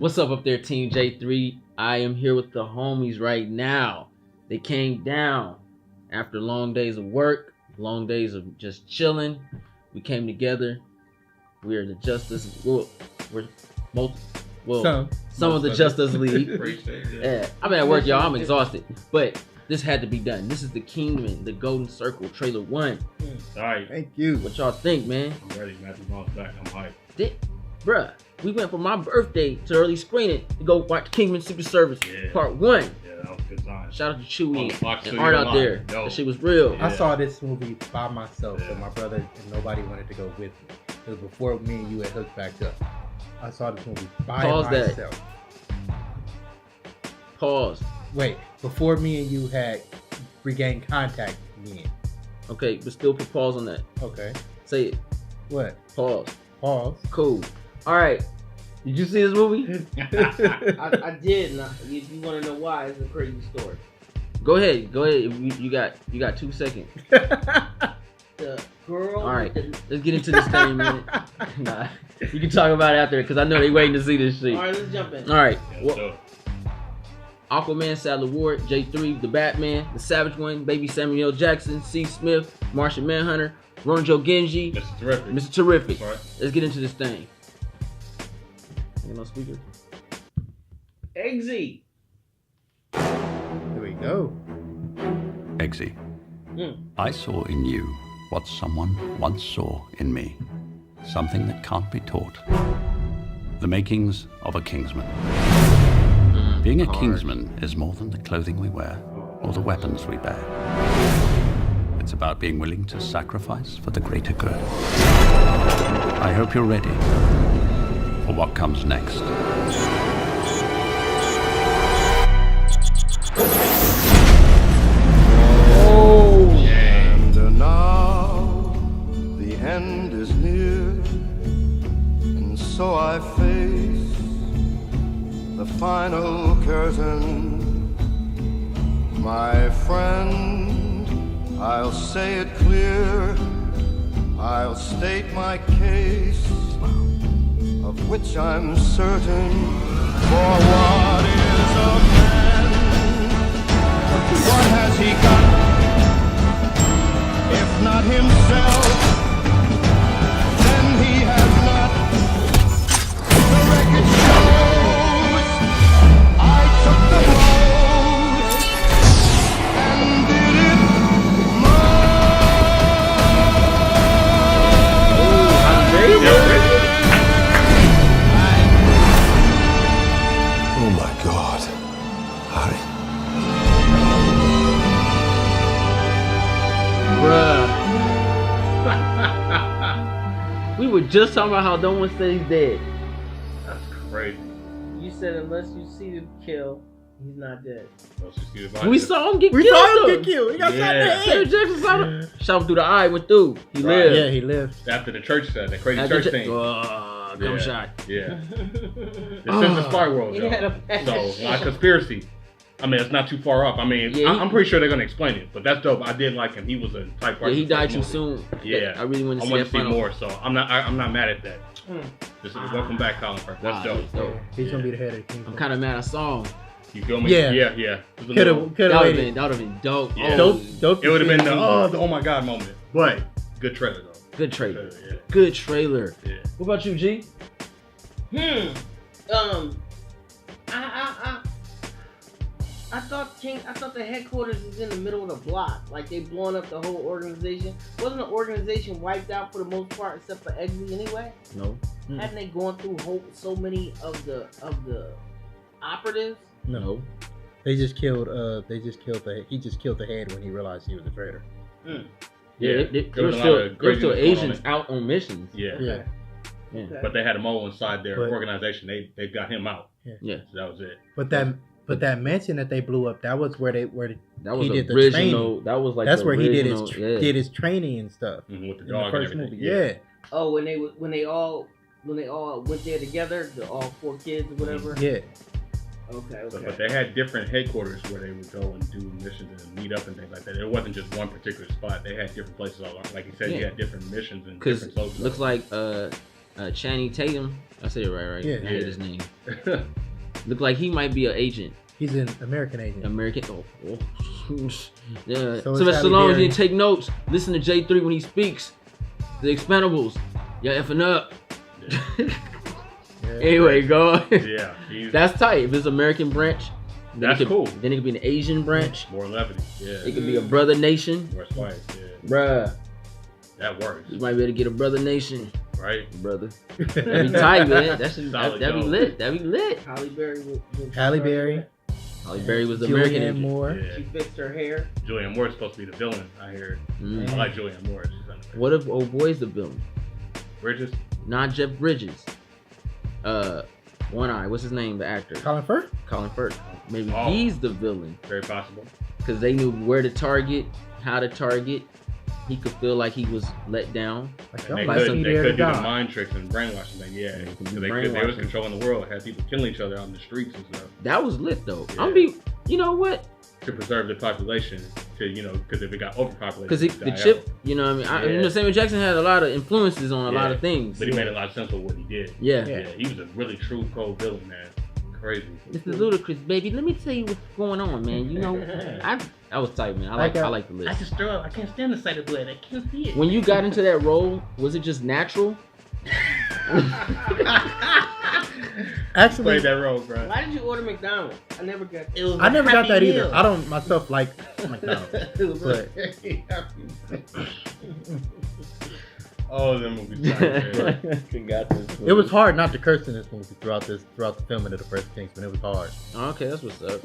What's up there, Team J3? I am here with the homies right now. They came down after long days of work, long days of just chilling. We came together. We are the Justice. Well, we're some of the Justice League. Yeah, I'm at work, y'all. I'm exhausted, but this had to be done. This is the Kingsman, the Golden Circle, trailer 1. All right. Thank you. What y'all think, man? I'm ready. Matthew Bond's back. I'm hyped. Bruh, we went for my birthday to early screening to go watch Kingsman Secret Service Part 1. Yeah, that was a good time. Shout out to Chewy and Art Art out there. That shit was real. I saw this movie by myself, but my brother and nobody wanted to go with me. It was before me and you had hooked back up. I saw this movie by myself. Pause. Wait, before me and you had regained contact again. Okay, but still put pause on that. Okay. Say it. What? Pause. Pause. Cool. All right. Did you see this movie? I did. And if you want to know why, it's a crazy story. Go ahead. You got 2 seconds. The girl. All right. Let's get into this thing, man. Nah, you can talk about it after because I know they waiting to see this shit. All right, let's jump in. All right. Aquaman, Sadler Ward, J3, the Batman, the Savage One, Baby Samuel L. Jackson, C. Smith, Martian Manhunter, Ronjo Genji, Mr. Terrific. Right. Let's get into this thing. Ain't no speaker. Eggsy. Here we go. Eggsy, I saw in you what someone once saw in me. Something that can't be taught. The makings of a Kingsman. Being a Kingsman is more than the clothing we wear or the weapons we bear. It's about being willing to sacrifice for the greater good. I hope you're ready for what comes next. And now the end is near, and so I face the final curtain. My friend, I'll say it clear, I'll state my case, of which I'm certain. For what is a man? What has he got? If not himself, then he has not. The record shows I took the blows and did it Oh my God, Harry. Bruh. We were just talking about how no one said he's dead. That's crazy. You said unless you see the kill, he's not dead. We saw him get killed. We saw him get killed. He got shot in the head. Samuel Jackson shot him. Shot him through the eye, went through. He lived. Yeah, he lived. After the church, that crazy church thing. Come shot. Yeah. This is the spy world, He had a though. So, not conspiracy. I mean, it's not too far off. I mean, I'm pretty sure they're gonna explain it, but that's dope. I did like him. He was a type person. Yeah, he died too soon. Yeah, I really want to see want that to see final. more. So I'm not mad at that. This is welcome back, Colin Firth. That's dope. He's gonna be the head of the Kingsman. I'm kind of mad I saw him. You feel me? Yeah. Could have That would have been dope. Yeah. Dope. It would have been the oh my god moment. But good trailer though. Good trailer. Yeah. Good trailer. Yeah. What about you, G? I thought the headquarters is in the middle of the block. Like they blowing up the whole organization. Wasn't the organization wiped out for the most part except for Eggsy anyway? No. Hadn't they gone through so many of the operatives? No. He just killed the head when he realized he was a traitor. Yeah, there were still Asians out on missions. Yeah. Okay. Yeah. But they had a mole inside their organization. They got him out. Yeah. So that was it. But that mansion that they blew up, that was where that was he did the original. training. That was like that's the where original, he did his training and stuff. With the in dog the first and everything. movie. Yeah. Oh, when they all went there together, all 4 kids or whatever. Yeah. Okay. But they had different headquarters where they would go and do missions and meet up and things like that. It wasn't just one particular spot. They had different places all around. Like you said, you had different missions and different looks like Channing Tatum. I said it right? Yeah. I hate his name. Look like he might be an agent. He's an American agent. American. Oh. Yeah. So Sylvester Stallone, you need to take notes. Listen to J3 when he speaks. The Expendables. Yeah, effing up. Anyway, go. Yeah. That's tight. If it's American branch, that's cool. Then it could be an Asian branch. More levity. Yeah. It could be a brother nation. More spice. Yeah. Bruh. That works. You might be able to get a brother nation. Right. Brother. That'd be tight, man. That'd be lit. That'd be lit. Halle Berry. Halle Berry. Halle Berry was the Julianne American agent. Moore. Yeah. She fixed her hair. Julianne Moore's supposed to be the villain, I hear. I like Julianne Moore. She's underrated. What if old boy's the villain? Bridges? Not Jeff Bridges. One Eye. What's his name? The actor. Colin Firth. Colin Firth. Maybe he's the villain. Very possible. Because they knew where to target, how to target. He could feel like he was let down. They could do the mind tricks and brainwashing thing, yeah. They was controlling the world, had people killing each other out in the streets and stuff. That was lit though. Yeah. You know what? To preserve the population, because if it got overpopulated, because the chip, you know what I mean? Samuel Jackson had a lot of influences on a lot of things. But he made a lot of sense with what he did. Yeah. He was a really true cold villain, man. Crazy. This is ludicrous, baby. Let me tell you what's going on, man. You know, I was tight, man. I like the list. I just throw up. I can't stand the sight of blood. I can't see it. When you got into that role, was it just natural? Actually, played that role, bro. Why did you order McDonald's? I never got. I never got that either. I don't myself like McDonald's. But oh, that movie. It was hard not to curse in this movie throughout the filming of the first Kingsman. It was hard. Okay, that's what's up.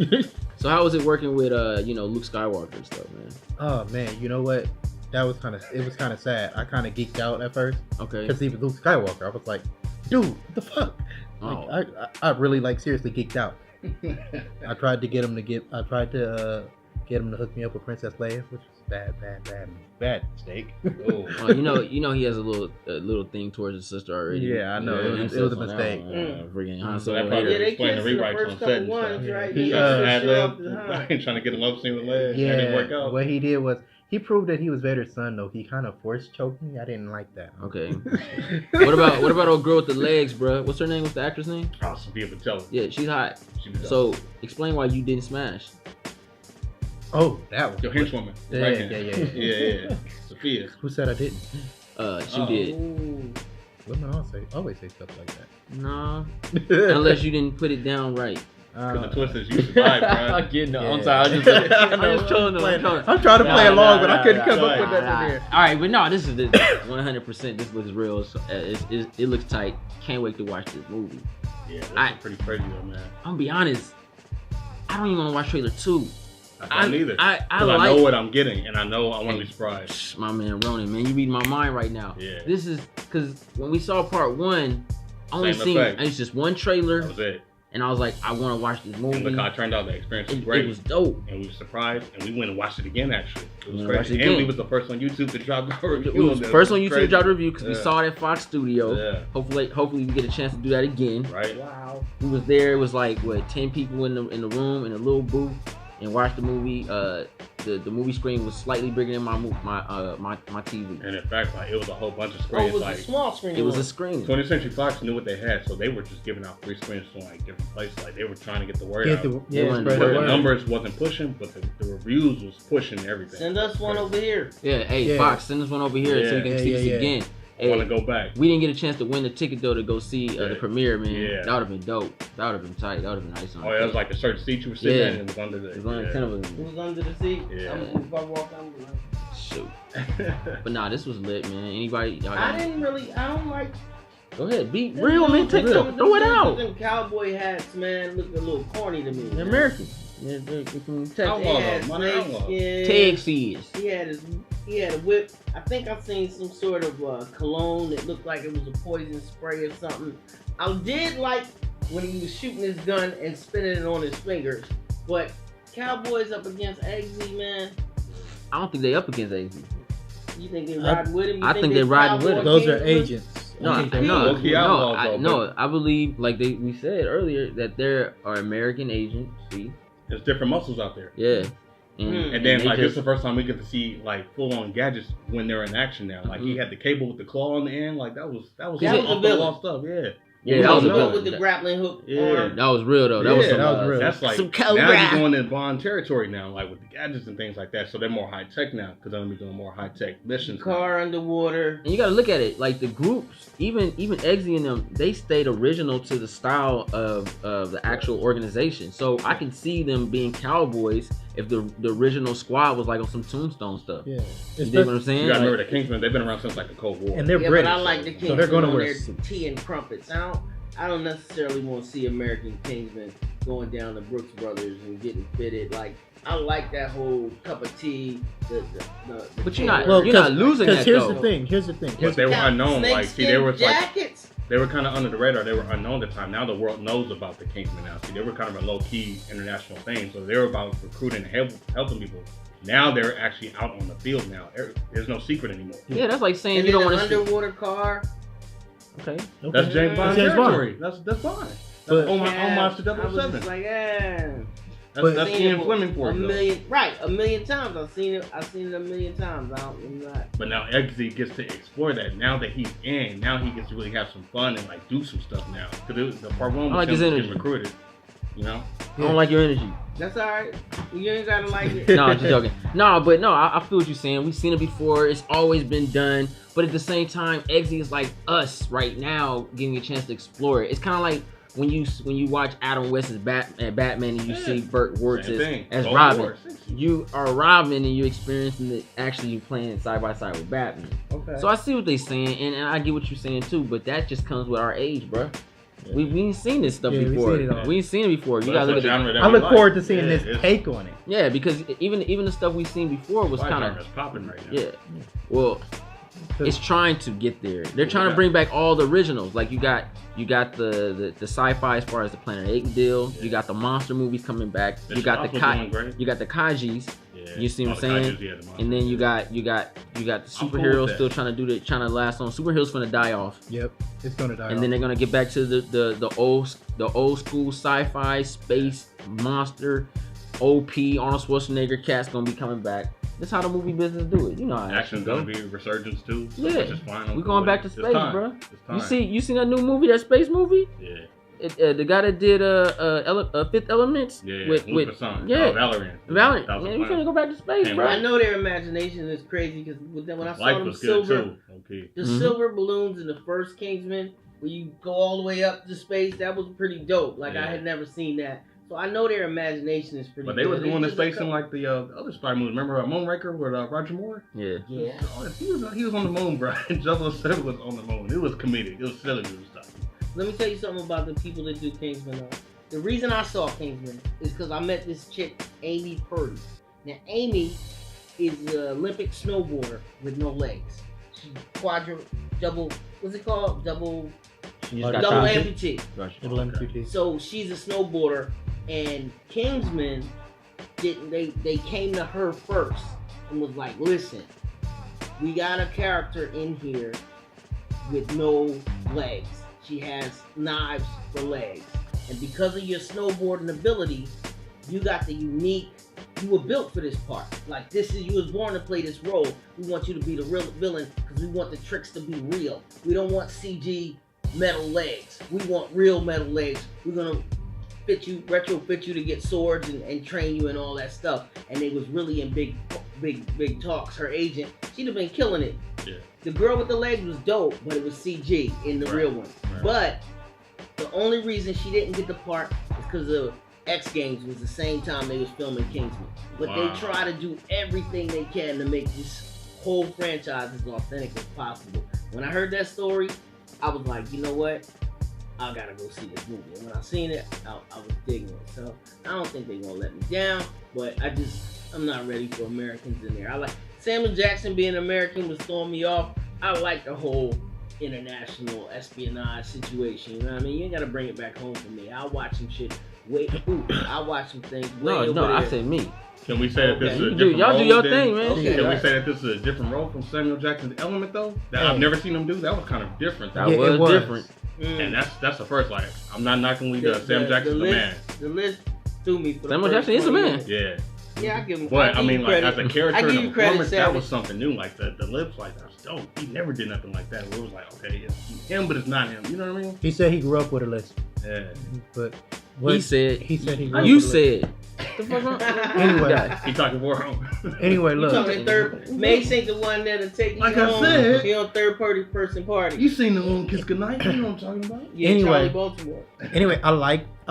So how was it working with Luke Skywalker and stuff, man? Oh man, you know what? It was kind of sad. I kind of geeked out at first. Okay. Because he was Luke Skywalker. I was like, dude, what the fuck? Oh. Like, I really seriously geeked out. I tried to get him to hook me up with Princess Leia, which was bad mistake. Oh, you know he has a little thing towards his sister already. Yeah, I know. It was a mistake. Freaking Han So Solo. that probably they explained the kissed in the rewrites first on set and couple stuff. ones, right? He trying to get a love scene with Leia. That didn't work out. What he did was he proved that he was Vader's son, though. He kind of force choked me. I didn't like that. Okay. What about old girl with the legs, bro? What's her name? What's the actress name? Oh, Sophia Patella. Yeah, she's hot. So explain why you didn't smash. Oh, that was your henchwoman. Yeah. Sophia. Who said I didn't? She did. Women always say stuff like that. No, unless you didn't put it down right. Because the twist is you survived, bro. I'm kidding. No, I'm sorry. I'm just trolling. I'm trying to play along, but I couldn't come up with that in there. All right, but no, this is 100%. This looks real. So, it looks tight. Can't wait to watch this movie. Yeah, that's pretty crazy though, man. I'm gonna be honest. I don't even want to watch trailer 2. I don't either. I know what I'm getting, and I know I want to be surprised. My man Ronan, man, you read my mind right now. Yeah. This is because when we saw part 1, I only seen it's just one trailer. That was it. And I was like, I want to watch this movie. And look how it turned out. The experience was great. It was dope. And we were surprised. And we went and watched it again, actually. It was crazy. And we was the first on YouTube to drop a review. It was first on YouTube to drop a review because we saw it at Fox Studio. Yeah. Hopefully we get a chance to do that again. Right. Wow. We was there. It was like, 10 people in the room in a little booth and watched the movie. The movie screen was slightly bigger than my TV. And in fact, it was a whole bunch of screens. It was a small screen. It was a screen. 20th Century Fox knew what they had, so they were just giving out free screens to different places. They were trying to get the word out. The numbers wasn't pushing, but the reviews was pushing everything. Send us one over here. Yeah, hey Fox, send us one over here so you can see this again. I want to go back. We didn't get a chance to win the ticket though to go see the premiere, man. Yeah. That would have been dope. That would have been tight. That would have been nice. Oh, it was like a certain seat you were sitting in, and it was under the. It was under 10 of us. It was under the seat. Yeah. If I walk under. Shoot. But nah, this was lit, man. Anybody? I don't like. Go ahead, be real, man. Throw it out. Them cowboy hats, man, look a little corny to me. They're American. They're from Texas. Texas. He had a whip. I think I've seen some sort of cologne that looked like it was a poison spray or something. I did like when he was shooting his gun and spinning it on his fingers. But Cowboys up against Eggsy, man. I don't think they up against Eggsy. You think they riding with him? I think they riding with him. Those are agents. No. I believe, like we said earlier, that there are American agents. See, there's different muscles out there. Yeah, And then like this is the first time we get to see like full on gadgets when they're in action now. Like he had the cable with the claw on the end. Like that was off the wall stuff. Yeah, that was real with the grappling hook. Yeah, that was real though. That was real. That's like now you're going in Bond territory now, like with the gadgets and things like that. So they're more high tech now because they're gonna be doing more high tech missions. Car underwater. And you got to look at it like the groups, even Eggsy and them, they stayed original to the style of the actual organization. So I can see them being cowboys if the original squad was like on some Tombstone stuff. Yeah, you dig what I'm saying? You gotta remember the Kingsman. They've been around since like the Cold War, and they're British. But I like the Kingsman. So they're gonna wear tea and crumpets. I don't necessarily want to see American Kingsman going down to Brooks Brothers and getting fitted. Like I like that whole cup of tea. But you're not losing that here's though. Here's the thing. But they were unknown. Like see, they were jackets. Like they were kind of under the radar. They were unknown at the time. Now the world knows about the Kingsman now. See, they were kind of a low key international thing. So they were about recruiting and helping people. Now they're actually out on the field now. There's no secret anymore. Yeah, that's like saying and you don't want to underwater car. Okay. That's James Bond territory. That's fine. That's homage to 007. I was just like, That's Ian Fleming for it. A million times. I've seen it a million times. But now Eggsy gets to explore that. Now that he's in, now he gets to really have some fun and like do some stuff now. Because the part one was him getting recruited. You know? I don't like your energy. That's alright. You ain't gotta like it. No, I'm just joking. I feel what you're saying. We've seen it before. It's always been done. But at the same time, Eggsy is like us right now getting a chance to explore it. It's kind of like when you watch Adam West's Batman and you see Burt Ward as Robin. You are Robin and you're experiencing it actually you playing side by side with Batman. Okay. So I see what they're saying and I get what you're saying too, but that just comes with our age, bro. Yeah. We ain't seen this stuff before. We ain't seen it before. You gotta look at it. I look forward to seeing this take on it. Yeah, because even the stuff we've seen before was kind of popping right now. Yeah. Well, it's trying to get there. They're trying to bring back all the originals. Like you got the sci-fi as far as the Planet 8 deal. Yeah. You got the monster movies coming back. You got the Kajis. Yeah. You see what I'm saying? And then you got the superheroes still trying to last on. Superheroes gonna die off. Yep, it's gonna die off. And then they're gonna get back to the old school sci-fi space monster OP Arnold Schwarzenegger cast gonna be coming back. That's how the movie business do it. You know how action's gonna be resurgence too. So yeah, we're going back to space, bro. You seen that new movie, that space movie? Yeah. The guy that did Fifth Element with Valerian. Valerian. Man, we finna go back to space, bro. I know their imagination is crazy because when I saw them silver balloons in the first Kingsman, where you go all the way up to space, that was pretty dope. Like I had never seen that. So I know their imagination is pretty. But they was going to space in like the other spy movies. Remember Moonraker with Roger Moore? Yeah. Yeah. He was on the moon, bro. 007 was on the moon. It was comedic. It was silly stuff. Let me tell you something about the people that do Kingsman. The reason I saw Kingsman is because I met this chick, Amy Purdy. Now, Amy is an Olympic snowboarder with no legs. She's double amputee. Double amputee. So she's a snowboarder, and Kingsman they came to her first and was like, listen, we got a character in here with no legs. She has knives for legs. And because of your snowboarding ability, you got the unique, you were built for this part. Like you was born to play this role. We want you to be the real villain because we want the tricks to be real. We don't want CG metal legs. We want real metal legs. We're gonna retrofit you to get swords and train you and all that stuff. And they was really in big talks. Her agent, she'd have been killing it. Yeah. The girl with the legs was dope, but it was CG in the real one. Right. But the only reason she didn't get the part is because of X Games was the same time they was filming Kingsman. But they try to do everything they can to make this whole franchise as authentic as possible. When I heard that story, I was like, you know what? I gotta go see this movie. And when I seen it, I was digging it. So I don't think they're gonna let me down, but I'm not ready for Americans in there. I like Samuel Jackson being American was throwing me off. I like the whole international espionage situation. You know what I mean? You ain't gotta bring it back home for me. I'll watch some shit. I'll watch some things. I said me. Can we say that this is a different y'all role? Do your thing, man. Okay. Can we say that this is a different role from Samuel Jackson's Element though? That I've never seen him do. That was kind of different. That was different. And that's the first. Like, I'm not knocking Sam Jackson's the man. The list threw me. For Samuel Jackson is a man. Yeah. Yeah, I give him. But I mean, like credit. as a character I give and you a credit, performance, that Savage. was something new. Like the lips, like that's dope. He never did nothing like that. Where it was like, okay, it's him, but it's not him. You know what I mean? He said he grew up with a lisp, Yeah. but He said. he grew up You with a lisp. said. The fuck wrong? Anyway. He talking for him. Anyway, You look. talking third? Mace ain't the one that'll take you Like I home. said. He on third person party. You seen the one Kiss Goodnight? You know what I'm talking about? Yeah, Anyway. Charlie Baltimore. Anyway, I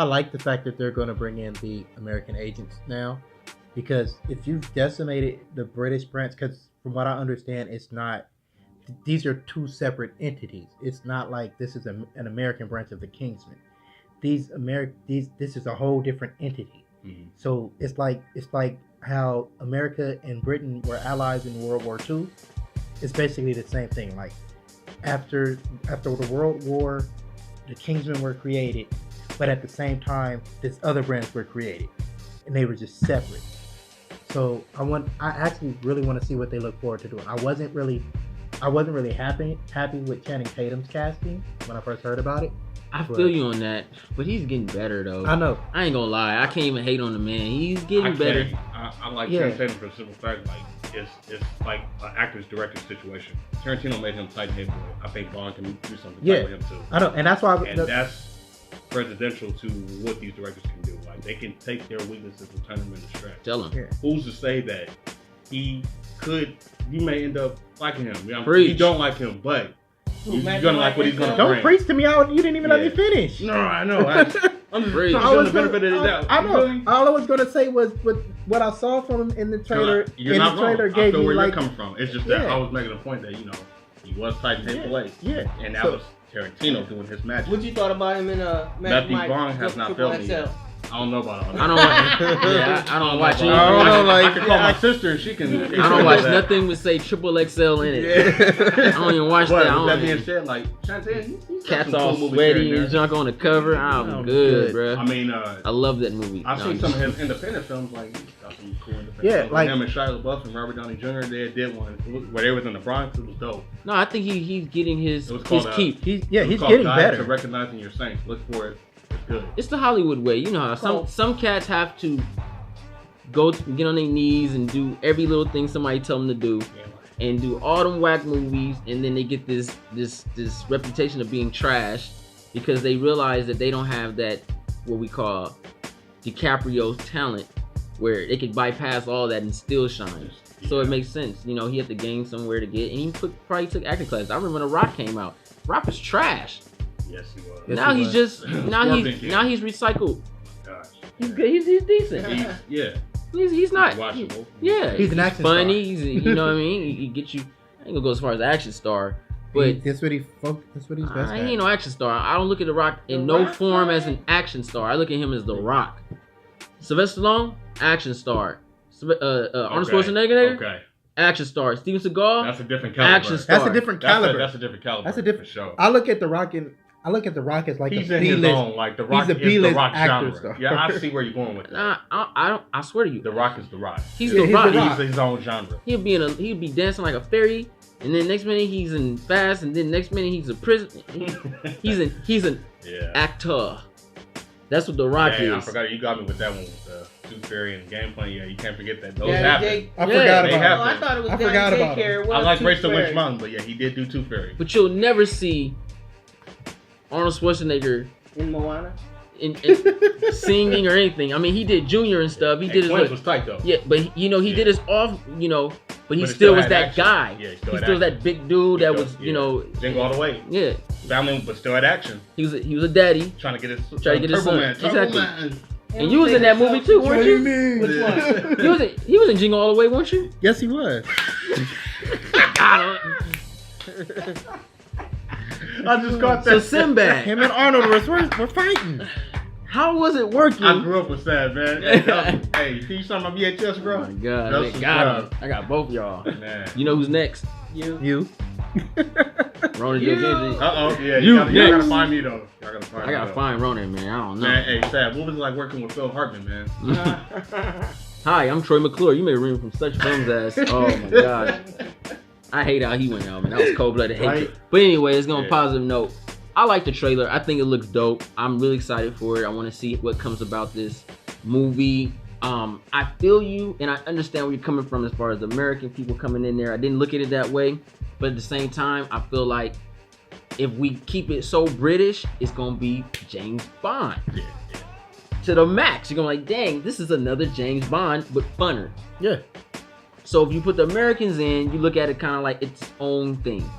like the fact that they're going to bring in the American agents now, because if you've decimated the British branch, because from what I understand, it's not. These are two separate entities. It's not like this is an American branch of the Kingsman. This is a whole different entity. Mhm. So it's like how America and Britain were allies in World War II. It's basically the same thing. Like after the World War, the Kingsmen were created, but at the same time, this other branch were created, and they were just separate. So I actually really want to see what they look forward to doing. I wasn't really happy with Channing Tatum's casting when I first heard about it. I feel you on that, but he's getting better though. I know. I ain't gonna lie. I can't even hate on the man. He's getting better. I like Yeah. Channing Tatum for the simple fact, like it's like an actor's director situation. Tarantino made him tight head boy. I think Bond can do something Yeah. tight with him too. I know, and that's why. And that's presidential to what these directors can do. Like they can take their weaknesses and turn them into strength. Tell him. Yeah. Who's to say that you may end up liking him? You Preach. don't like him, but you're gonna like what he's gonna Don't bring. preach to me out. You didn't even let me Yeah. finish. No, I know. I'm just Preach. trying to I give him was the benefit of the doubt. I You feel know. me? All I was gonna say was what I saw from him in the trailer. You're in not the trailer wrong. I gave feel me where like, you're coming from. It's just that Yeah. I was making a point that he was tight and hit away, yeah. and that So- was Tarantino doing his magic. What you thought about him in Matthew Vaughn has not failed me yet. I don't know about all that. I don't watch. Yeah, I don't watch. I don't know, I like, can call my sister and she can. I don't watch nothing with say triple XL in it. I don't even watch But that. I with that don't being even, said, like Chantel, he's got cats some all cool movies here sweaty and and there. junk on the cover. I'm I'm good, good. bro. I mean, I love that movie. I've No, seen I'm some of just- his independent films, like he's got some cool independent Yeah, films. like- Him and Shia LaBeouf and Robert Downey Jr. They did one where they was in the Bronx. It was dope. No, I think he's getting his It was called, keep. He's It was called getting Guide better. to Recognizing Your Saints. Look for it. It's good. It's the Hollywood way. You know how some cats have to get on their knees and do every little thing somebody tell them to do, and do all them whack movies, and then they get this reputation of being trash because they realize that they don't have that what we call DiCaprio's talent, where they could bypass all that and still shine. So it makes sense. You know, he had to gain somewhere to get, and he probably took acting class. I remember when The Rock came out. Rock was trash. Yes, he was. Yes, now he he's was. just now he's recycled. Gosh. He's good. He's decent. Yeah. He's not. Watchable. Yeah, He's an action funny. star. He's you know what I mean. He gets you. I ain't gonna go as far as action star, but That's what he's best I at. ain't no action star. I don't look at The Rock in The no Rock, form as man. an action star. I look at him as The Rock. Sylvester Stallone, action star. Arnold Schwarzenegger, Okay. action star. Steven Seagal, That's a different caliber. action star. That's a different caliber. That's a different caliber. That's a different. For sure. I look at The Rock as like He's a in his B-list. own, like The Rock he's a is the B-list Rock actor genre. star. Yeah, I see where you're going with that. Nah, I don't. I swear to you, The Rock is The Rock. he's Yeah, The he's Rock. The Rock. He's his own genre. He'll be dancing like a fairy, and then next minute he's in Fast, and then next minute he's a prison. He's an Yeah. actor. That's what The Rock Hey, I is. forgot you got me with that one with the Tooth Fairy and game plan. Yeah, you can't forget that. Those Daddy happen. Jake. I Yeah, forgot they about have it. Oh, I thought it was I Daddy forgot Jake about it. here. It I was like Tooth Race to Fairy. Witch Mountain, but yeah, he did do Tooth Fairy. But you'll never see Arnold Schwarzenegger In Moana. in singing or anything. I mean, he did Junior and stuff. He Hey, did his Quince was tight though. yeah, but he Yeah. did his off. But he it still still was had that action. guy. Yeah, he He still had still was action. that big dude that He was still- Jingle all the way. yeah. Family, but still had action. He was a daddy. Trying to get his His son. Man. Exactly. Man. And you was in that movie too, weren't you? Which one? He was in Jingle All the Way, weren't you? Yes, he was. I just caught So that. Sinbad, Him and Arnold were fighting. how was it working? I grew up with that, man. Hey, can you saw my VHS, Oh bro? my god, That's I got what's him. I got both y'all. Man. You know who's next? You. Ronan You. Joe. Uh-oh, yeah, You you gotta next. find me though. Y'all gotta find I me gotta though. find Ronan, man. I don't know. Man, hey, Sad, what was it like working with Phil Hartman, man? Hi, I'm Troy McClure. You may remember from such films as oh my god. I hate how he went out, man. That was cold-blooded hatred. Right. But anyway, let's go on a Yeah. positive note. I like the trailer. I think it looks dope. I'm really excited for it. I want to see what comes about this movie. I feel you, and I understand where you're coming from as far as American people coming in there. I didn't look at it that way, but at the same time, I feel like if we keep it so British, it's gonna be James Bond to the max. You're gonna be like, dang, this is another James Bond, but funner. Yeah. So if you put the Americans in, you look at it kind of like its own thing.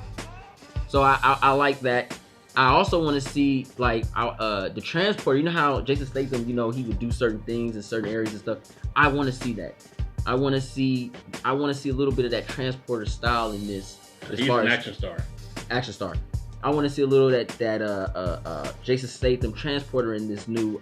So I like that. I also want to see like the transporter. You know how Jason Statham, he would do certain things in certain areas and stuff. I want to see that. I want to see a little bit of that transporter style in this. He's an action star. Action star. I want to see a little of that Jason Statham transporter in this new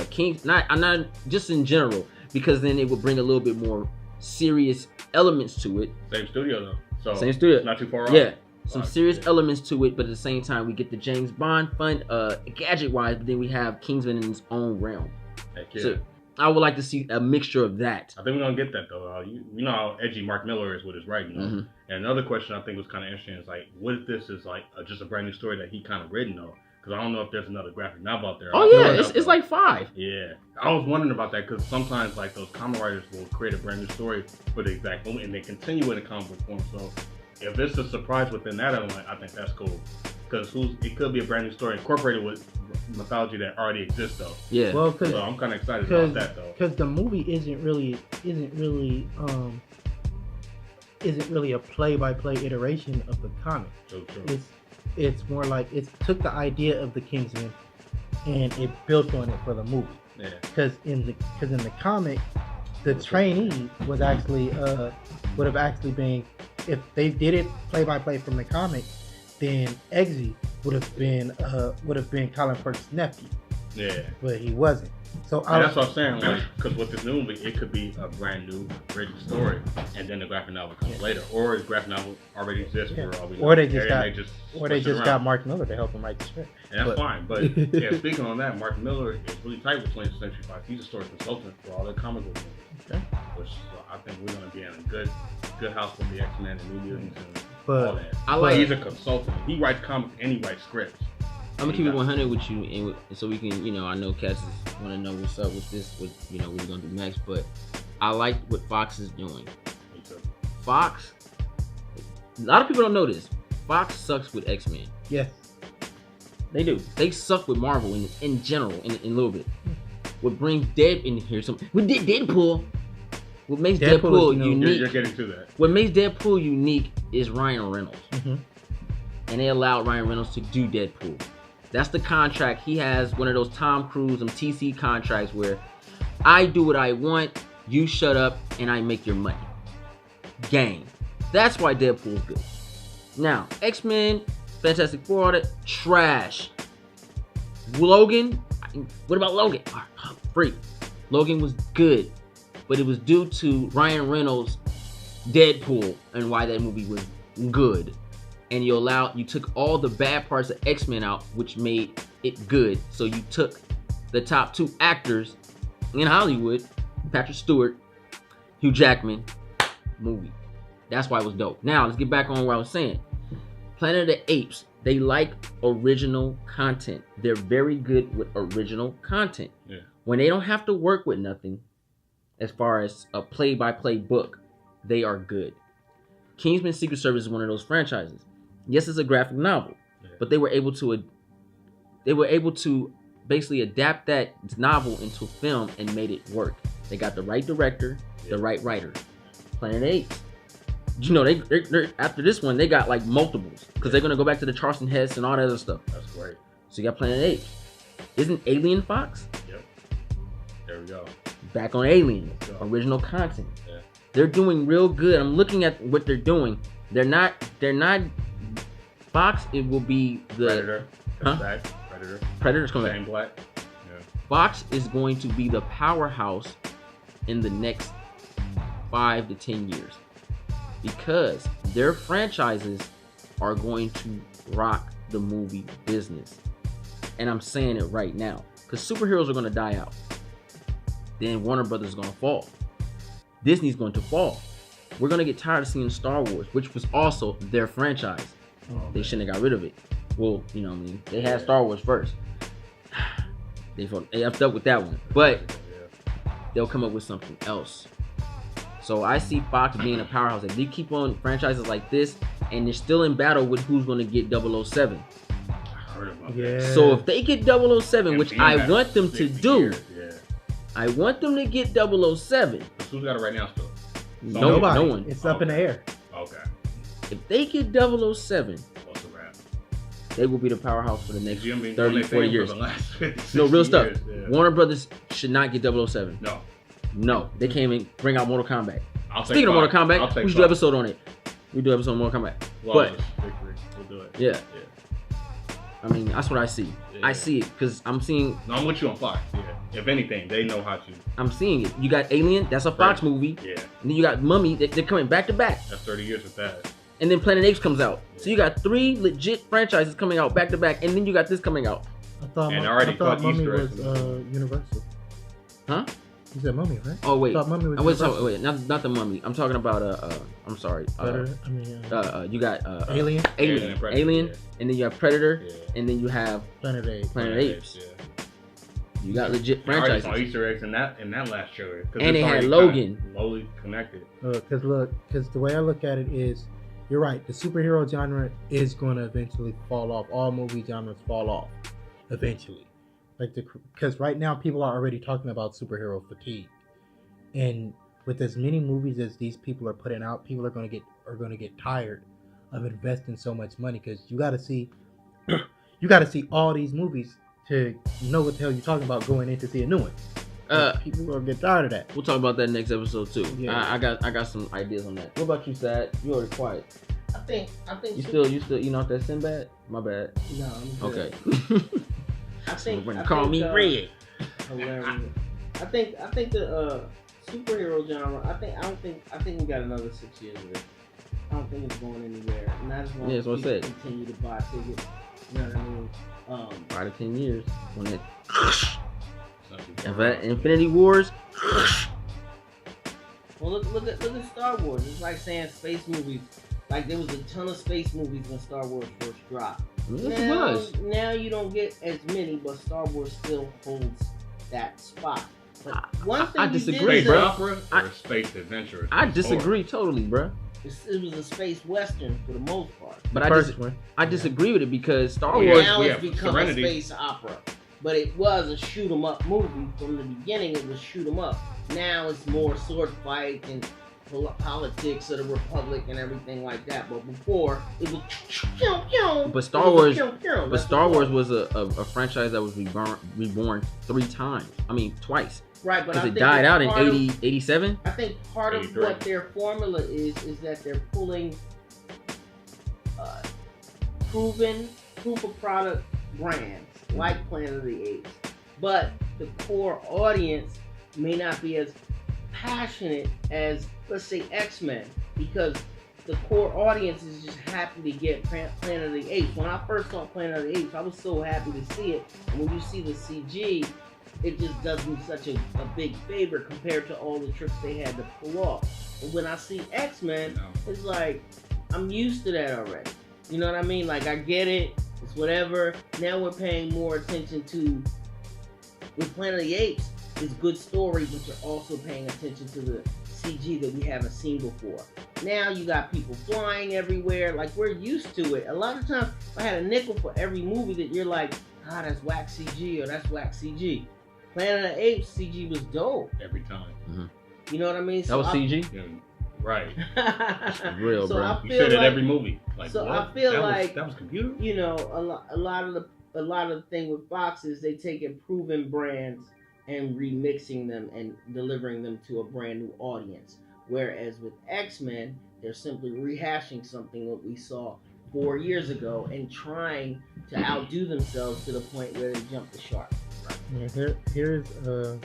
King. I'm not just in general, because then it would bring a little bit more serious elements to it. Same studio though. So same studio. It's not too far off. Yeah. Some serious elements to it, but at the same time, we get the James Bond fun, gadget-wise, but then we have Kingsman in his own realm. Heck yeah. So I would like to see a mixture of that. I think we're gonna get that though. You know how edgy Mark Miller is with his writing. Mm-hmm. And another question I think was kind of interesting is like, what if this is like just a brand new story that he kind of written though? Because I don't know if there's another graphic novel out there. Oh yeah, it's like 5. Yeah, I was wondering about that because sometimes like those comic writers will create a brand new story for the exact moment and they continue in the comic book form. So if it's a surprise within that element, I think that's cool. Because it could be a brand new story incorporated with mythology that already exists though. Yeah. Well, so I'm kind of excited about that though. Because the movie isn't really a play-by-play iteration of the comic. So true. It's more like it took the idea of the Kingsman and it built on it for the movie. Yeah. Because in the comic, the trainee was actually would have actually been, if they did it play-by-play from the comic, then Eggsy would have been Colin Firth's nephew. Yeah. But he wasn't. So that's what I'm saying, like, because with this new movie, it could be a brand new written story, and then the graphic novel comes later, or the graphic novel already exists for all we know. Or they just got Mark Miller to help him write the script. And that's fine. But yeah, speaking on that, Mark Miller is really tight with 20th Century Fox. He's a story consultant for all their comic book movies. Okay. Which I think we're going to be in a good house with the X-Men and New Mutants and all that. He's a consultant. He writes comics and he writes scripts. I'm gonna keep it 100 with you, and so we can, I know Cass want to know what's up with this, what we're gonna do next. But I like what Fox is doing. Fox, a lot of people don't know this. Fox sucks with X-Men. Yes, they do. They suck with Marvel in general, in a little bit. What brings Dead in here? We did Deadpool. What makes Deadpool unique? You're getting to that. What makes Deadpool unique is Ryan Reynolds, and they allowed Ryan Reynolds to do Deadpool. That's the contract. He has one of those Tom Cruise and TC contracts where I do what I want, you shut up, and I make your money. Gang. That's why Deadpool's good. Now, X-Men, Fantastic Four, all that, trash. Logan, what about Logan? Freak. Logan was good, but it was due to Ryan Reynolds' Deadpool and why that movie was good. And you took all the bad parts of X-Men out, which made it good. So you took the top 2 actors in Hollywood, Patrick Stewart, Hugh Jackman, movie. That's why it was dope. Now, let's get back on what I was saying. Planet of the Apes, they like original content. They're very good with original content. Yeah. When they don't have to work with nothing, as far as a play-by-play book, they are good. Kingsman Secret Service is one of those franchises. Yes, it's a graphic novel, but they were able to basically adapt that novel into film and made it work. They got the right director, the right writer. Planet of the Apes. They're after this one, they got like multiples because they're gonna go back to the Charlton Heston and all that other stuff. That's great. So you got Planet of the Apes. Isn't Alien Fox? Yep. There we go. Back on Alien, original content. Yeah. They're doing real good. I'm looking at what they're doing. They're not. Fox, it will be the Predator. Predator's coming back. Black. Yeah. Fox is going to be the powerhouse in the next 5 to 10 years because their franchises are going to rock the movie business. And I'm saying it right now because superheroes are going to die out. Then Warner Brothers is going to fall. Disney's going to fall. We're going to get tired of seeing Star Wars, which was also their franchise. They shouldn't have got rid of it. Well, they had Star Wars first. They effed up with that one. But they'll come up with something else. So I see Fox being a powerhouse. If they keep on franchises like this, and they're still in battle with who's going to get 007. I heard about Yeah. that. So if they get 007, which being I back want for them to 60 do, years, yeah. I want them to get 007. Who's got it right now still? Nobody. No one. It's up in the air. Okay. If they get 007, What's a wrap? they will be the powerhouse for the next Jim been 30, doing their 40 thing years. For the last 50, No, real 60 stuff. years, yeah. Warner Brothers should not get 007. No. No, they can't even bring out Mortal Kombat. I'll take Speaking of Mortal I'll Kombat, take we should do an five. episode on it. We do an episode on Mortal Kombat. Flawless victory. We'll do it. Yeah. I mean, that's what I see. Yeah. I see it because I'm seeing I'm with you on Fox. Yeah. If anything, they know how to. I'm seeing it. You got Alien, that's a Fox movie. Yeah. And then you got Mummy, they're coming back to back. That's 30 years with that. And then Planet Apes comes out. So you got 3 legit franchises coming out back to back, and then you got this coming out. I thought, And I already thought caught Mummy Easter was eggs in Universal. Huh? You said Mummy, right? Oh wait, I thought Mummy was I was Universal. talking, wait, not the Mummy. I'm talking about I'm sorry. Predator, I mean, You got Alien, Alien, and Predator, Alien, yeah. and then you have Predator, Yeah. and then you have Planet Apes. Planet Apes. Yeah. You got legit I already franchises. saw Easter eggs in that last trailer. 'Cause And it's they had already Logan. kinda Slowly connected. Because the way I look at it is, you're right. The superhero genre is going to eventually fall off. All movie genres fall off eventually. Because right now people are already talking about superhero fatigue, and with as many movies as these people are putting out, people are going to get tired of investing so much money. Because you got to see, all these movies to know what the hell you're talking about going in to see a new one. People are gonna get tired of that. We'll talk about that next episode too. Yeah. I got some ideas on that. What about you, Sad? You already quiet. I think You still eating off that Sinbad? My bad. No, I'm good. Okay. I think Call me Red. Hilarious. I think the superhero genre. I think we got another 6 years of it. I don't think it's going anywhere. And I just want Yeah, that's what I people said. to continue to buy tickets. You know what I mean? 5 to 10 years. When it Something. if that Infinity Wars. Well, look at Star Wars. It's like saying space movies. Like there was a ton of space movies when Star Wars first dropped. Yes, it was. Now you don't get as many, but Star Wars still holds that spot. But one thing I you disagree, did Space bro. say, opera I- or space adventure? I disagree totally, bro. it was a space western for the most part. But one. I disagree with it because Star Yeah. Wars. Now we it's have become Serenity. a space opera. But it was a shoot 'em up movie from the beginning. It was shoot 'em up. Now it's more sword fight and politics of the Republic and everything like that. But before it was. But Star Wars was a franchise that was reborn 3 times. I mean, twice. Right, but I Because it think died out in part of- 87. I think part of 83. what their formula is that they're pulling proof of product brands like Planet of the Apes, but the core audience may not be as passionate as, let's say, X-Men, because the core audience is just happy to get Planet of the Apes. When I first saw Planet of the Apes, I was so happy to see it, and when you see the CG, it just does me such a big favor compared to all the tricks they had to pull off. And when I see X-Men, it's like, I'm used to that already. You know what I mean? Like, I get it. It's whatever. Now we're paying more attention to, with Planet of the Apes, it's good story, but you're also paying attention to the CG that we haven't seen before. Now you got people flying everywhere. Like, we're used to it. A lot of times, I had a nickel for every movie that you're like, that's whack CG or that's whack CG. Planet of the Apes CG was dope. Every time. You know what I mean? That was CG? Yeah, right. Real, so bro. I You feel said it like, every movie. Like, so what? I feel that like that was computer. you know, a lot of the thing with Fox is they taking proven brands and remixing them and delivering them to a brand new audience. Whereas with X-Men, they're simply rehashing something that we saw 4 years ago and trying to outdo themselves to the point where they jump the shark. Yeah, here's all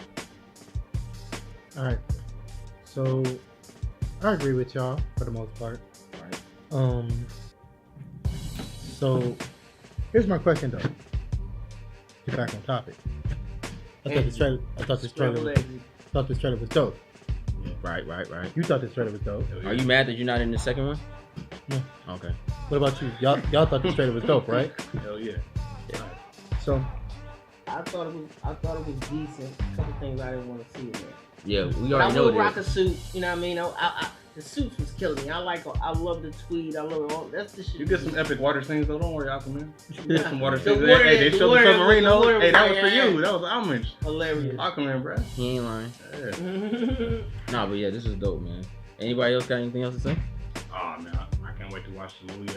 right. So I agree with y'all for the most part. Right. So here's my question though. Get back on topic. I thought this trailer was dope. Right. You thought this trailer was dope. Are you mad that you're not in the second one? No. Okay. What about you? Y'all thought this trailer was dope, right? Hell yeah. So I thought it was decent. A couple things I didn't want to see in there. Yeah, we But I already know would rock a this. suit. You know what I mean? The suits was killing me. I love the tweed. I love all. That's the shit. You get some epic water scenes though. Don't worry, Aquaman. You get some water The scenes. water- Hey, they the showed the water- submarine the though. water Hey, that was was for like, you. That was homage. Hilarious. Aquaman, bro. He ain't lying. Yeah. Nah, but yeah, this is dope, man. Anybody else got anything else to say? Oh man, I can't wait to watch the movie.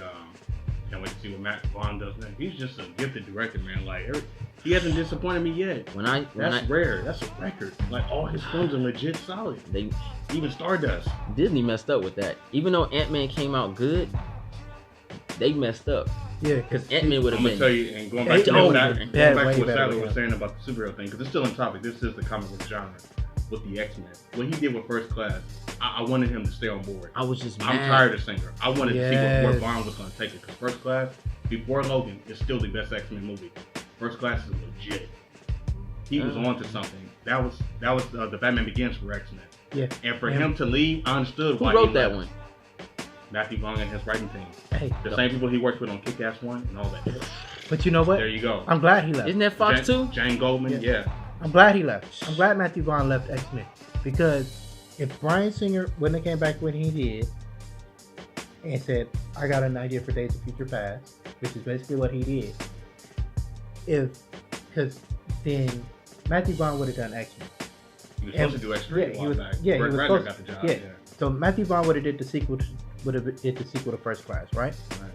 Can't wait to see what Matt Vaughn does next. He's just a gifted director, man. Like he hasn't disappointed me yet. That's rare. That's a record. Like all his films are legit solid. Even Stardust. Disney messed up with that. Even though Ant-Man came out good, they messed up. Yeah, Because Ant-Man would I'm have gonna been. tell you, and going back to dope. what Bad, Sally way. was saying about the superhero thing, because it's still in topic. This is the comic book genre with the X-Men. What he did with First Class, I wanted him to stay on board. I was just mad. I'm tired of Singer. I wanted to see where Yes. Vaughn was going to take it. Because First Class, before Logan, is still the best X-Men movie. First Class is legit. He was on to something. That was the Batman Begins for X-Men. Yeah. And for him to leave, I understood Who why wrote he that left. one? Matthew Vaughn and his writing team. Hey, The same people he worked with on Kick-Ass 1 and all that. but you know what? There you go. I'm glad he left. Isn't that Fox too? Jane Goldman, yeah. I'm glad he left. I'm glad Matthew Vaughn left X-Men. Because if Bryan Singer wouldn't have came back when he did and said, I got an idea for Days of Future Past, which is basically what he did, because then Matthew Vaughn would have done X-Men. He was supposed to do X-Men a while back. Yeah, he Brett was Ratner supposed got the job. yeah. Yeah. So Matthew Vaughn would have did the sequel to First Class, right? Right.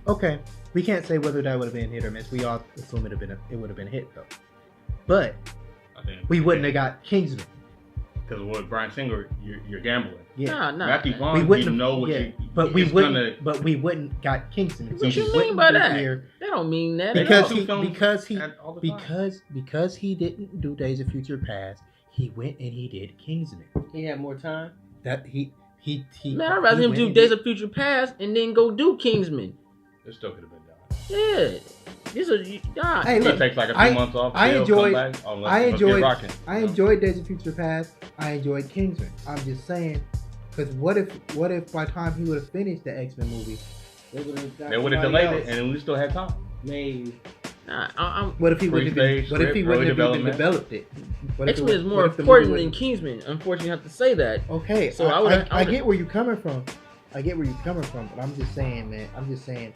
Okay, we can't say whether that would have been hit or miss. We all assume it would have been hit though. But I think we wouldn't have got Kingsman. Because with Bryan Singer, you're gambling. Yeah. Nah. Matthew We Vaughn, wouldn't you know what yeah, you. but we it's wouldn't. But we wouldn't got Kingsman. What you he mean wouldn't by be that? here That don't mean that. because Two he films because he all the time. because he didn't do Days of Future Past. He went and he did Kingsman. He had more time. That he. Man, I'd rather he him went do and Days did- of Future Past and then go do Kingsman. It still could have been done. Yeah. This is nah. Hey, It look, takes like a few I- months off. I still enjoyed- come back. Oh, let's I get enjoyed. rocking, I you know? enjoyed Days of Future Past. I enjoyed Kingsman. I'm just saying, because what if by the time he would have finished the X-Men movie, They would have They would have delayed it, and we still had time. Maybe. Nah, I'm what if he wouldn't have Pre-stage what if he script, wouldn't have early even development. developed it? What if X-Men is more what if the important movie than wouldn't- Kingsman. Unfortunately, I have to say that. Okay, So so I I would've- get where you're coming from. I get where you're coming from, but I'm just saying, man. I'm just saying,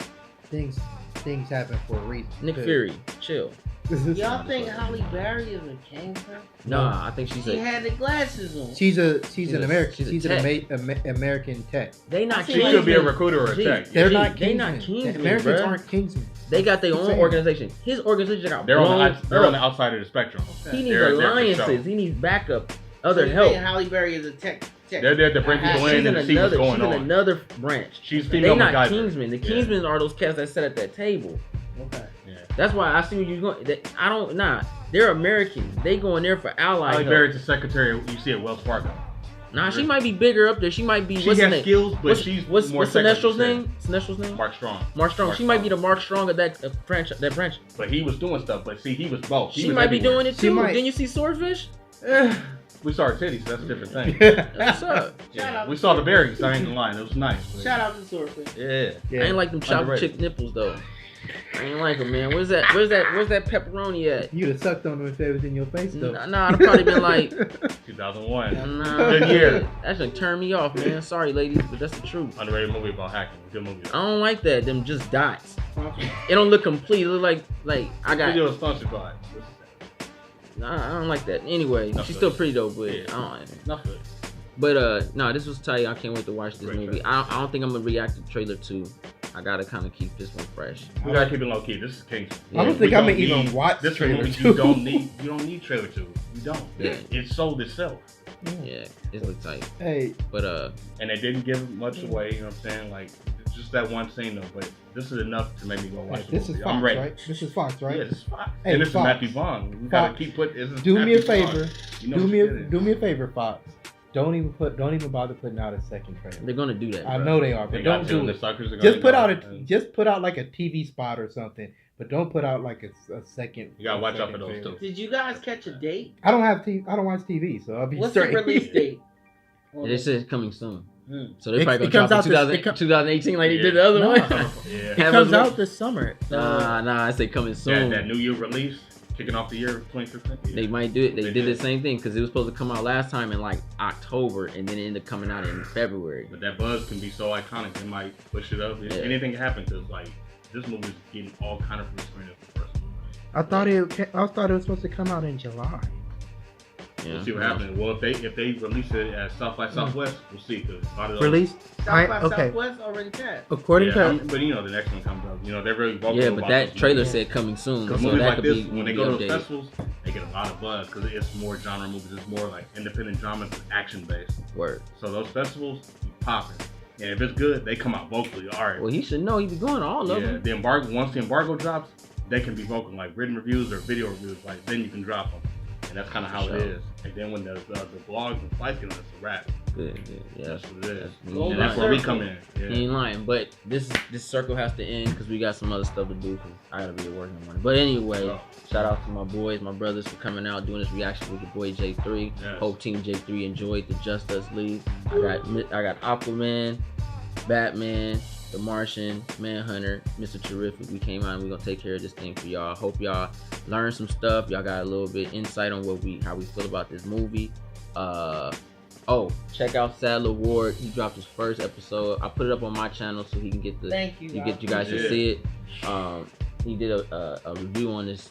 things happen for a reason. Nick 'Cause- Fury, chill. Y'all think Halle Berry is a Kingsman? Nah, I think she's She a. had the glasses on. She's an She's American. a She's an American tech. They not She She Kingsman. could be a recruiter or a Gee, tech. They're Gee, not they Kingsmen. not Kingsmen, Americans bruh. aren't Kingsmen. They got their I'm own saying. organization. His organization got They're blown they're on the up. outside of the spectrum. He needs They're for alliances. show. He needs backup, So other you help. think Halle Berry is a tech. They're there to bring people She's in in and see what's another. going She's in on. another branch. She's They female not MacGyver. Kingsmen. The Yeah. Kingsmen are those cats that sit at that table. Okay. Yeah. That's why I see what you're going. I don't. Nah, they're Americans. They going there for ally Halle help. Berry's the secretary you see at Wells Fargo. Nah, she might be bigger up there. She might be. She What's has her name? skills, but What's she's what's more Sinestro's secretary. name? Sinestro's name? Mark Strong. Mark Strong. Mark She might be Strong. the Mark Strong of that branch. That branch. But he was doing stuff. But see, he was both. He She was might be everywhere. doing it She too. might. Didn't you see Swordfish? We saw her titties. So that's a different thing. What's up? Shout out We to saw the Swordfish. berries. I ain't gonna lie. It was nice. But Shout out to Swordfish. Yeah. Yeah. I ain't like them chopped Underrated. chick nipples though. I ain't like them, man. Where's that pepperoni at? You'd have sucked on them if it was in your face, though. Nah, I'd probably been like, 2001. nah, Good year. that should turn me off, man. Sorry, ladies, but that's the truth. Underrated movie about hacking. Good movie. I don't like that. Them just dots. It don't look complete. It look like I got. Video was sponsored by. Nah, I don't like that. Anyway, Enough she's of still it. pretty though, but Yeah. I don't. Enough of it. But no, this was tight. I can't wait to watch this Great movie. trailer. I don't think I'm gonna react to trailer 2. I gotta kind of keep this one fresh. We gotta keep it low key. This is Kingsman. I don't Yeah. think We I'm gonna don't even need- watch this trailer movie. 2. You don't need trailer 2. You don't. Yeah. It sold itself. Yeah, it looks tight. Hey, But And they didn't give much away, you know what I'm saying? Like, it's just that one scene though, but this is enough to make me go watch the this is movie. Fox, I'm ready. right? This is Fox, right? Yeah, this is Fox. Hey, and this Fox. is Matthew Vaughn. We gotta Fox. keep putting this is Do me a Matthew Vaughn. favor. You know Do what me you a did. do me a favor, Fox. Don't even bother putting out a second trailer. they're gonna do that. I bro. know they are, They but got don't to, and do the it. suckers are Just gonna put out like a TV spot or something, but don't put out like a second. You gotta watch out second for those trailer. too. Did you guys catch a date? I don't watch TV, so I'll be What's straight. the release date? Yeah, they said it's coming soon. Hmm. So they It- probably it gonna comes drop out in this- 2000, it com- 2018 like they Yeah. did the other No. one. Yeah. It Have comes us- out this summer. Nah, I say coming soon. That New Year release. kicking off the year 2015. They might do it. They did the did. same thing because it was supposed to come out last time in like October, and then it ended up coming out in February. But that buzz can be so iconic, they might push it up. Yeah. Anything can happen because like this movie's getting all kind of free screen at the first. I thought it was supposed to come out in July. We'll see what happens. Well, if they release it at South by Southwest, we'll see. Cause a lot of those, Released. South by Okay. Southwest already passed. According yeah, to but you know the next one comes up. You know they're very vocal. Yeah, but about that those trailer movies. said coming soon, Because so movies that like could this, be when they be go to those updated. festivals, they get a lot of buzz because it's more genre movies. It's more like independent dramas, action based. Word. So those festivals, you popping. And if it's good, they come out vocally. All right. Well, he should know. He be going to all of Yeah. them. The embargo. Once the embargo drops, they can be vocal, like written reviews or video reviews. Like then you can drop them, and that's kind of how Sure. it is. And then when the blogs and sites get on, it's a wrap. Good. Yeah. That's what it is. He And that's where we come in. He Yeah. ain't lying, but this circle has to end because we got some other stuff to do. Cause I gotta be at work in the morning. But anyway, Oh. shout out to my boys, my brothers for coming out doing this reaction with your boy J3. Yes. Hope Team J3 enjoyed the Just Us League. I got Aquaman, Batman, The Martian, Manhunter, Mr. Terrific. We came out and we're gonna take care of this thing for y'all. Hope y'all learned some stuff. Y'all got a little bit insight on how we feel about this movie. Check out Sadler Ward. He dropped his first episode. I put it up on my channel so he can get the Thank you. you guys should Yeah. see it. He did a review on this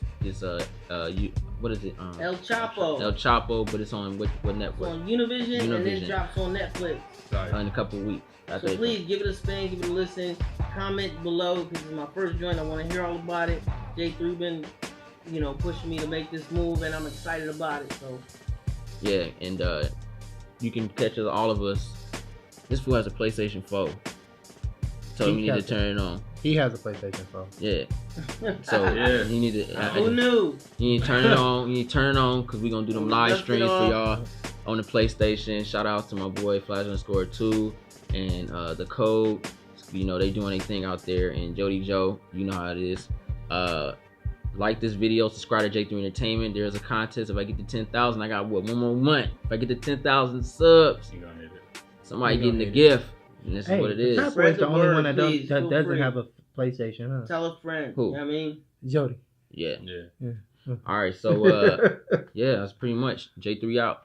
what is it? El Chapo. El Chapo, but it's on what It's network? on Univision, and then Univision. drops on Netflix. Sorry. In a couple of weeks. I So think. please give it a spin, give it a listen. Comment below because it's my first joint. I want to hear all about it. J3 been, pushing me to make this move, and I'm excited about it. So Yeah, and you can catch all of us. This fool has a PlayStation 4. So He you need to has it. turn it on. he has a PlayStation 4. Yeah. So Yeah. you need to. who knew? You need to turn it on. You need to turn it on because we're gonna do them live Dust it streams for off. y'all on the PlayStation. Shout out to my boy Flash_2 and the code. They doing their thing out there. And Jody Joe, you know how it is. Like this video, subscribe to J3 Entertainment. There's a contest. If I get to 10,000, I got one more month. If I get to 10,000 subs, You gonna need it. somebody You getting gonna a need it. gift. And this is what it is. That Spread boy's the the only word, one that please. Feel doesn't free. have a PlayStation, huh? Tell a friend. Who? You know what I mean? Jody. Yeah. Yeah. All right. So yeah, that's pretty much J3 out.